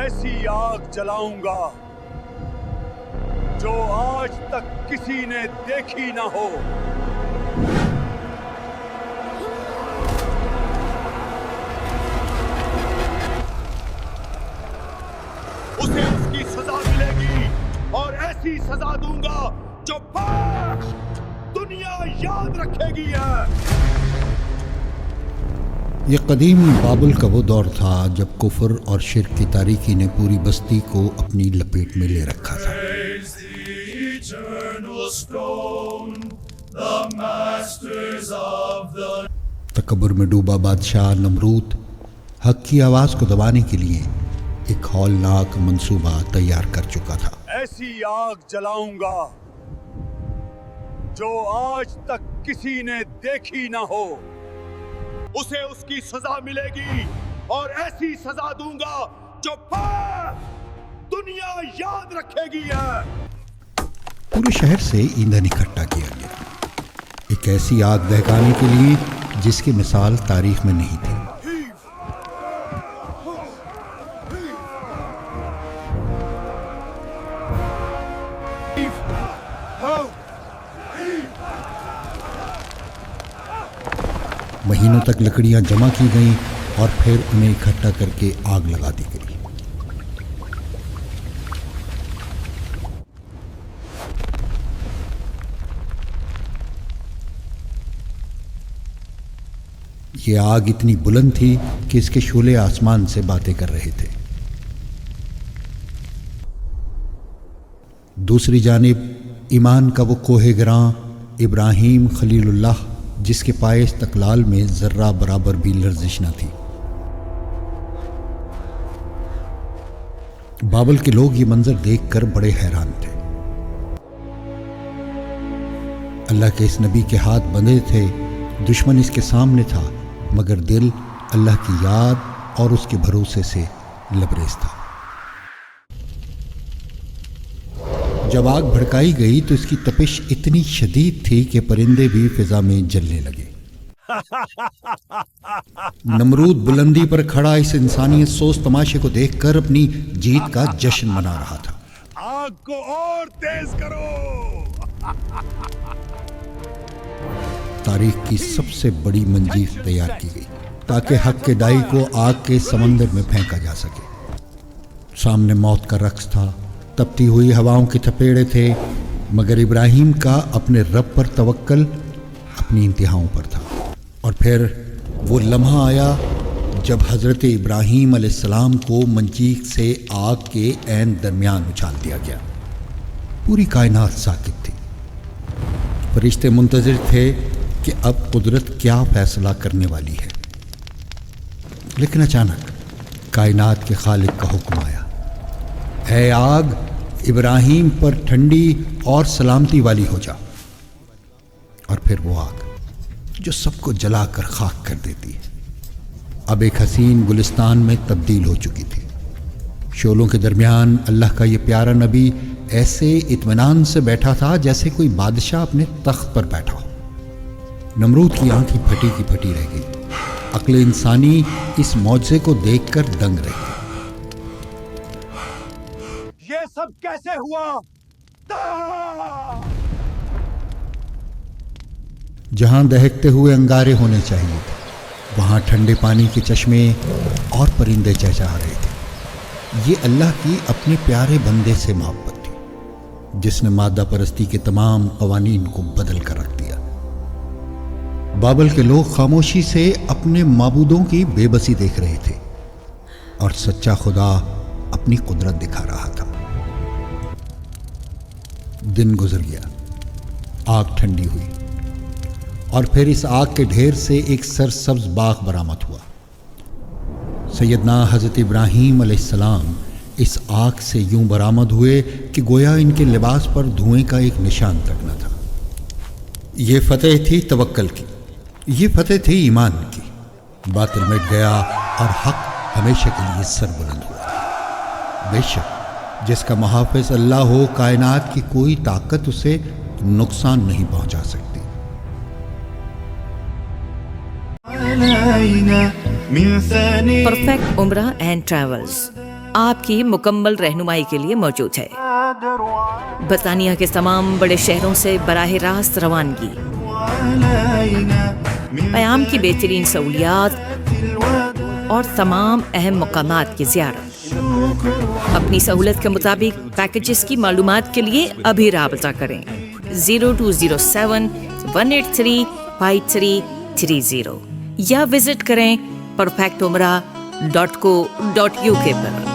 ایسی آگ جلاؤں گا جو آج تک کسی نے دیکھی نہ ہو. اسے اس کی سزا ملے گی اور ایسی سزا دوں گا جو دنیا یاد رکھے گی. یہ قدیم بابل کا وہ دور تھا جب کفر اور شرک کی تاریکی نے پوری بستی کو اپنی لپیٹ میں لے رکھا تھا. تکبر میں ڈوبا بادشاہ نمرود حق کی آواز کو دبانے کے لیے ایک ہولناک منصوبہ تیار کر چکا تھا. ایسی آگ جلاؤں گا جو آج تک کسی نے دیکھی نہ ہو. اسے اس کی سزا ملے گی اور ایسی سزا دوں گا جو دنیا یاد رکھے گی. پورے شہر سے ایندھن اکٹھا کیا گیا ایک ایسی آگ دہکانے کے لیے جس کی مثال تاریخ میں نہیں تھی. مہینوں تک لکڑیاں جمع کی گئیں اور پھر انہیں اکٹھا کر کے آگ لگا دی گئی. یہ آگ اتنی بلند تھی کہ اس کے شعلے آسمان سے باتیں کر رہے تھے. دوسری جانب ایمان کا وہ کوہ گراں ابراہیم خلیل اللہ جس کے پائے استقلال میں ذرہ برابر بھی لرزش نہ تھی. بابل کے لوگ یہ منظر دیکھ کر بڑے حیران تھے. اللہ کے اس نبی کے ہاتھ بندھے تھے، دشمن اس کے سامنے تھا، مگر دل اللہ کی یاد اور اس کے بھروسے سے لبریز تھا. جب آگ بھڑکائی گئی تو اس کی تپش اتنی شدید تھی کہ پرندے بھی فضا میں جلنے لگے. نمرود بلندی پر کھڑا اس انسانیت سوز تماشے کو دیکھ کر اپنی جیت کا جشن منا رہا تھا. آگ کو اور تیز کرو. تاریخ کی سب سے بڑی منجیف تیار کی گئی تاکہ حق کے دائی کو آگ کے سمندر میں پھینکا جا سکے. سامنے موت کا رقص تھا، تپتی ہوئی ہواؤں کے تھپیڑے تھے، مگر ابراہیم کا اپنے رب پر توکل اپنی انتہاؤں پر تھا. اور پھر وہ لمحہ آیا جب حضرت ابراہیم علیہ السلام کو منجیق سے آگ کے عین درمیان اچھال دیا گیا. پوری کائنات ساکت تھی. فرشتے منتظر تھے کہ اب قدرت کیا فیصلہ کرنے والی ہے. لیکن اچانک کائنات کے خالق کا حکم آیا، اے آگ ابراہیم پر ٹھنڈی اور سلامتی والی ہو جا. اور پھر وہ آگ جو سب کو جلا کر خاک کر دیتی ہے اب ایک حسین گلستان میں تبدیل ہو چکی تھی. شعلوں کے درمیان اللہ کا یہ پیارا نبی ایسے اطمینان سے بیٹھا تھا جیسے کوئی بادشاہ اپنے تخت پر بیٹھا ہو. نمرود کی آنکھیں پھٹی کی پھٹی رہ گئی. عقل انسانی اس معجزے کو دیکھ کر دنگ رہ گئی. یہ سب کیسے ہوا؟ جہاں دہکتے ہوئے انگارے ہونے چاہیے تھے وہاں ٹھنڈے پانی کے چشمے اور پرندے چہچہا رہے تھے. یہ اللہ کی اپنے پیارے بندے سے محبت تھی جس نے مادہ پرستی کے تمام قوانین کو بدل کر رکھ دیا. بابل کے لوگ خاموشی سے اپنے معبودوں کی بے بسی دیکھ رہے تھے اور سچا خدا اپنی قدرت دکھا رہا تھا. دن گزر گیا، آگ ٹھنڈی ہوئی اور پھر اس آگ کے ڈھیر سے ایک سرسبز باغ برآمد ہوا. سیدنا حضرت ابراہیم علیہ السلام اس آگ سے یوں برآمد ہوئے کہ گویا ان کے لباس پر دھوئیں کا ایک نشان تک نہ تھا. یہ فتح تھی توکل کی، یہ فتح تھی ایمان کی. باطل مٹ گیا اور حق ہمیشہ کے لیے سر بلند ہوا. بے شک جس کا محافظ اللہ ہو، کائنات کی کوئی طاقت اسے نقصان نہیں پہنچا سکتی. Perfect Umrah and Travels آپ کی مکمل رہنمائی کے لیے موجود ہے۔ برطانیہ کے تمام بڑے شہروں سے براہ راست روانگی، پیام کی بہترین سہولیات اور تمام اہم مقامات کی زیارت۔ اپنی سہولت کے مطابق پیکیجز کی معلومات کے لیے ابھی رابطہ کریں 0207-183-5330 یا وزٹ کریں perfectumrah.co.uk پر۔